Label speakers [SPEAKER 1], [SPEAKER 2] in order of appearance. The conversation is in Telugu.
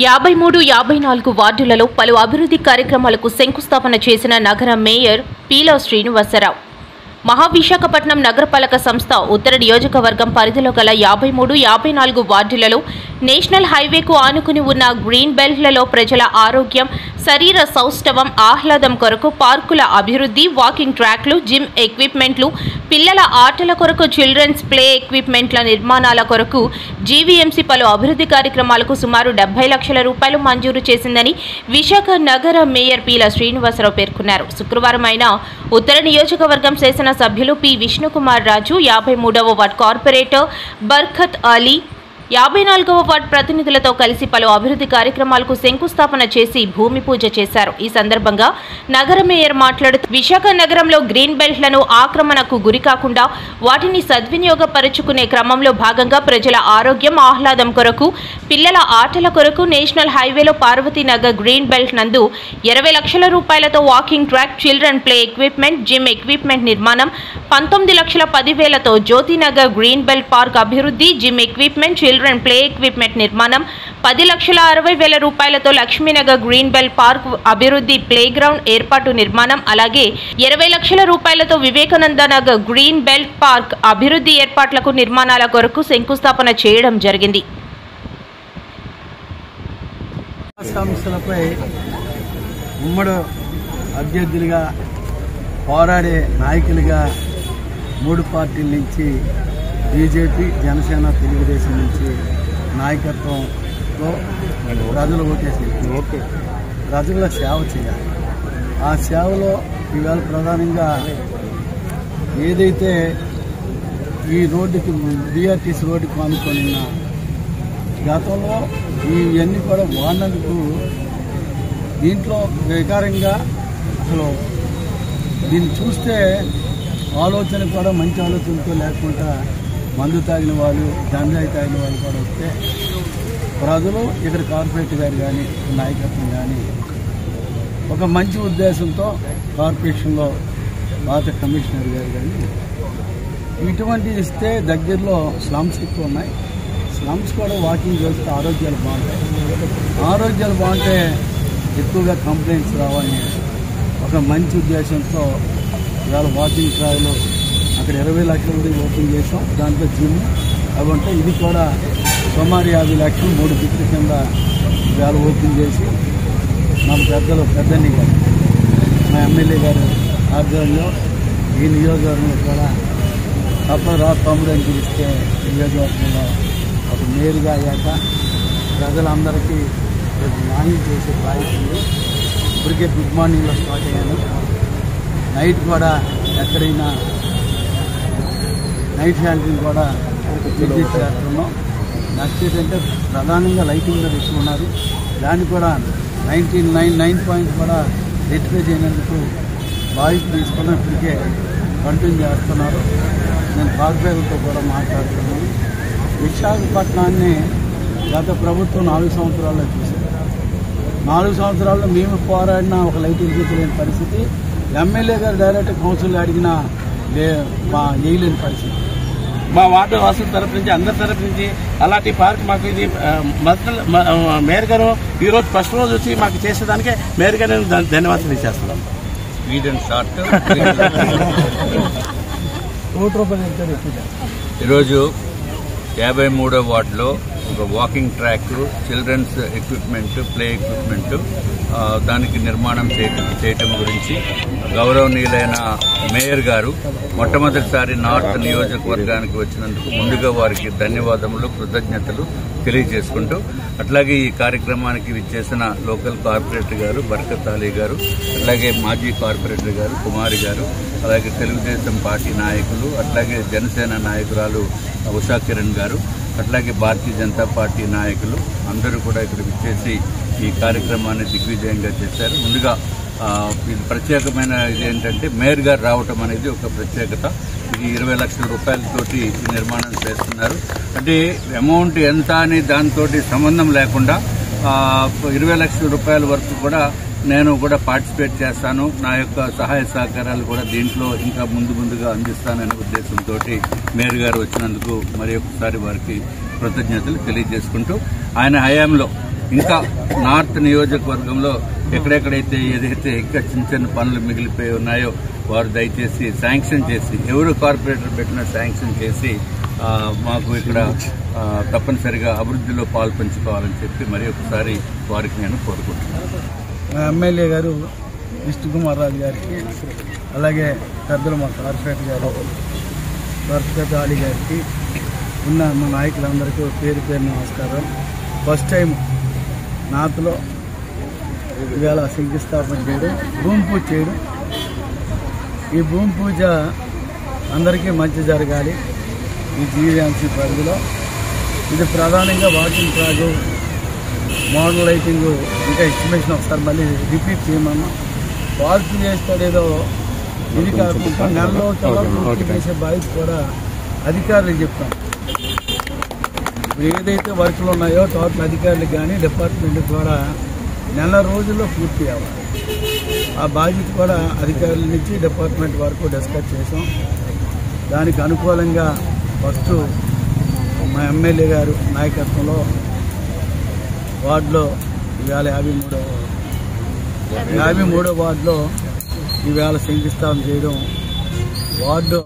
[SPEAKER 1] 53, 54 వార్డులలో పలు అభివృద్ధి కార్యక్రమాలకు శంకుస్థాపన చేసిన నగర మేయర్ పీలా శ్రీనివాసరావు. మహావిశాఖపట్నం నగరపాలక సంస్థ ఉత్తర నియోజకవర్గం పరిధిలో గల 53, 54 వార్డులలో నేషనల్ హైవేకు ఆనుకుని ఉన్న గ్రీన్ బెల్ట్లలో ప్రజల ఆరోగ్యం, శరీర సౌష్ఠవం, ఆహ్లాదం కొరకు పార్కుల అభివృద్ధి, వాకింగ్ ట్రాక్లు, జిమ్ ఎక్విప్మెంట్లు, పిల్లల ఆటల కొరకు చిల్డ్రన్స్ ప్లే ఎక్విప్మెంట్ల నిర్మాణాల కొరకు జీవీఎంసీ పలు అభివృద్ధి కార్యక్రమాలకు సుమారు 70 లక్షల రూపాయలు మంజూరు చేసిందని విశాఖ నగర మేయర్ పీలా శ్రీనివాసరావు పేర్కొన్నారు. శుక్రవారం ఆయన ఉత్తర నియోజకవర్గం శాసన సభ్యులు P Vishnukumar Raju, 53వ ward corporator బర్ఖత్ Ali, 54వ ward ప్రతినిధులతో కలిసి పలు అభివృద్ధి కార్యక్రమాలకు శంకుస్థాపన చేసి భూమి పూజ చేశారు. ఈ సందర్భంగా నగర మేయర్ మాట్లాడుతూ విశాఖ నగరంలో గ్రీన్ బెల్ట్లను ఆక్రమణకు గురికాకుండా వాటిని సద్వినియోగపరుచుకునే క్రమంలో భాగంగా ప్రజల ఆరోగ్యం, ఆహ్లాదం కొరకు, పిల్లల ఆటల కొరకు నేషనల్ హైవేలో పార్వతీనగర్ గ్రీన్ బెల్ట్ నందు 20 లక్షల రూపాయలతో walking track, children play equipment, gym equipment నిర్మాణం, 19,10,000తో జ్యోతినగర్ గ్రీన్ బెల్ట్ పార్క్ అభివృద్ధి, gym equipment, children play equipment నిర్మాణం, 10,60,000 రూపాయలతో లక్ష్మీనగర్ గ్రీన్ బెల్ట్ పార్క్ అభివృద్ధి, ప్లే గ్రౌండ్ ఏర్పాటు నిర్మాణం, అలాగే 20 లక్షల రూపాయలతో Vivekananda Nagar green belt park అభివృద్ధి ఏర్పాట్లకు నిర్మాణాల కొరకు శంకుస్థాపన చేయడం జరిగింది.
[SPEAKER 2] సమస్యలపై ఉమ్మడి అభ్యర్థులుగా పోరాడే నాయకులుగా 3 పార్టీల నుంచి బీజేపీ, జనసేన, తెలుగుదేశం నుంచి నాయకత్వంలో ప్రజలు ఓటేసి ప్రజల సేవ చేయాలి. ఆ సేవలో ఇవాళ ప్రధానంగా ఏదైతే ఈ రోడ్డుకి బీఆర్టీసీ రోడ్డుకు అనుకున్న గతంలో ఇవన్నీ కూడా వాడినందుకు దీంట్లో వికారంగా అసలు దీన్ని చూస్తే ఆలోచన కూడా మంచి ఆలోచనతో లేకుండా మందు తాగిన వాళ్ళు, గంజాయి తాగిన వాళ్ళు కూడా వస్తే ప్రజలు ఇక్కడ కార్పొరేటర్ గారు కానీ నాయకత్వం కానీ ఒక మంచి ఉద్దేశంతో కార్పొరేషన్లో పాత కమిషనర్ గారు కానీ ఇటువంటివి ఇస్తే దగ్గరలో స్లమ్స్ ఎక్కువ ఉన్నాయి. స్లమ్స్ కూడా వాకింగ్ చేస్తే ఆరోగ్యాలు బాగుంటే ఎక్కువగా కంప్లైంట్స్ రావాలని ఒక మంచి ఉద్దేశంతో ఇవాళ వాకింగ్ ట్రాక్లో అక్కడ 20 లక్షల రూపాయలు ఓపెన్ చేసాం. దాంట్లో జిమ్ అవి ఉంటే ఇది కూడా సుమారు 50 లక్షలు 3 ఫిట్లు కింద ఇవాళ ఓపెన్ చేసి మన పెద్దని గారు, మా ఎమ్మెల్యే గారు ఆధ్వర్యంలో ఈ నియోజకవర్గంలో కూడా తమ్ముడు అని పిలిస్తే నియోజకవర్గంలో ఒక మేలుగా అయ్యాక ప్రజలందరికీ న్యాయం చేసే బాధ్యతలు ఇప్పటికే గుడ్ మార్నింగ్లో స్టార్ట్ అయ్యాను. నైట్ కూడా ఎక్కడైనా నైట్ హ్యాండింగ్ కూడా విజిట్ చేస్తున్నాం. నెక్స్ట్ ఏంటంటే ప్రధానంగా లైటింగ్ మీద ఎక్కువ దాన్ని కూడా 9 పాయింట్స్ కూడా రెక్టిఫై చేయనందుకు బాధ్యత తీసుకున్నాం. ఇప్పటికే కంటిన్యూ చేస్తున్నారు. నేను కార్పొరేటర్తో కూడా మాట్లాడుతున్నాను. విశాఖపట్నాన్ని గత ప్రభుత్వం 4 సంవత్సరాల్లో చూశారు. 4 సంవత్సరాల్లో మేము పోరాడినా ఒక లైటింగ్ తీయలేని పరిస్థితి, ఎమ్మెల్యే గారు డైరెక్ట్ కౌన్సిల్ అడిగినా వేయలేని పరిస్థితి.
[SPEAKER 3] మా వార్డు వాసుల తరఫు నుంచి, అందరి తరఫు నుంచి అలాంటి పార్క్ మాకు ఇది మేయర్ గారు ఈరోజు ఫస్ట్ రోజు వచ్చి మాకు చేసేదానికే మేయర్ గారు ధన్యవాదాలు చేస్తున్నాం.
[SPEAKER 4] ఈరోజు 53వ వార్డులో ఒక walking track, children's equipment, play equipment దానికి నిర్మాణం చేయటం గురించి గౌరవనీయులైన మేయర్ గారు మొట్టమొదటిసారి నార్త్ నియోజకవర్గానికి వచ్చినందుకు ముందుగా వారికి ధన్యవాదములు, కృతజ్ఞతలు తెలియజేసుకుంటూ, అట్లాగే ఈ కార్యక్రమానికి విచ్చేసిన లోకల్ కార్పొరేటర్ గారు బర్ఖత్ అలీ గారు, అట్లాగే మాజీ కార్పొరేటర్ గారు కుమారి గారు, అలాగే తెలుగుదేశం పార్టీ నాయకులు, అట్లాగే జనసేన నాయకురాలు ఉషా కిరణ్ గారు, అట్లాగే భారతీయ జనతా పార్టీ నాయకులు అందరూ కూడా ఇక్కడ విచ్చేసి ఈ కార్యక్రమాన్ని దిగ్విజయంగా చేశారు. ముందుగా ఇది ప్రత్యేకమైన ఇది ఏంటంటే మేయర్ గారు రావటం అనేది ఒక ప్రత్యేకత. ఇది 20 లక్షల రూపాయలతోటి నిర్మాణం చేస్తున్నారు. అంటే అమౌంట్ ఎంత అని దాంతో సంబంధం లేకుండా 20 లక్షల రూపాయల వరకు కూడా నేను కూడా పార్టిసిపేట్ చేస్తాను. నా యొక్క సహాయ సహకారాలు కూడా దీంట్లో ఇంకా ముందుగా అందిస్తాననే ఉద్దేశంతో మేయర్ గారు వచ్చినందుకు మరి ఒకసారి వారికి కృతజ్ఞతలు తెలియజేసుకుంటూ, ఆయన హయాంలో ఇంకా నార్త్ నియోజకవర్గంలో ఎక్కడెక్కడైతే ఏదైతే ఇంకా చిన్న చిన్న పనులు మిగిలిపోయి ఉన్నాయో వారు దయచేసి శాంక్షన్ చేసి, ఎవరు కార్పొరేటర్ పెట్టినా శాంక్షన్ చేసి మాకు ఇక్కడ తప్పనిసరిగా అభివృద్ధిలో పాలు పంచుకోవాలని చెప్పి మరి ఒకసారి వారికి నేను కోరుకుంటున్నాను.
[SPEAKER 2] మా ఎమ్మెల్యే గారు విష్ణుకుమార్ రాజు గారికి, అలాగే పెద్దలు మా కార్పొరేటర్ గారు కార్పొరేటర్ ఆలి గారికి, ఉన్న మా నాయకులందరికీ పేరు పేరు నమస్కారం. ఫస్ట్ టైం నార్త్లో ఇవాళ శంకుస్థాపన చేయడం, భూమి పూజ చేయడం. ఈ భూమి పూజ అందరికీ మంచి జరగాలి. ఈ జీవీఎంసీ పరిధిలో ఇది ప్రధానంగా వాకింగ్ ట్రాక్, మోడల్ లైటింగ్, ఇంకా ఎస్టిమేషన్ ఒకసారి మళ్ళీ రిపీట్ చేయమన్నా. పార్క్ చేస్తాడేదో ఇది కాకుండా నెలలో పూర్తి చేసే బాధ్యత కూడా అధికారులకు చెప్తాం. ఏదైతే వర్కులు ఉన్నాయో టోటల్ అధికారులకు కానీ డిపార్ట్మెంట్కి కూడా నెల రోజుల్లో పూర్తి అవ్వాలి. ఆ బాధ్యత కూడా అధికారుల నుంచి డిపార్ట్మెంట్ వరకు డిస్కస్ చేసాం. దానికి అనుకూలంగా ఫస్ట్ మా ఎమ్మెల్యే గారు నాయకత్వంలో వార్డులో ఇవాళ 53వ వార్డులో ఈవేళ శంకుస్థాపన చేయడం, వార్డు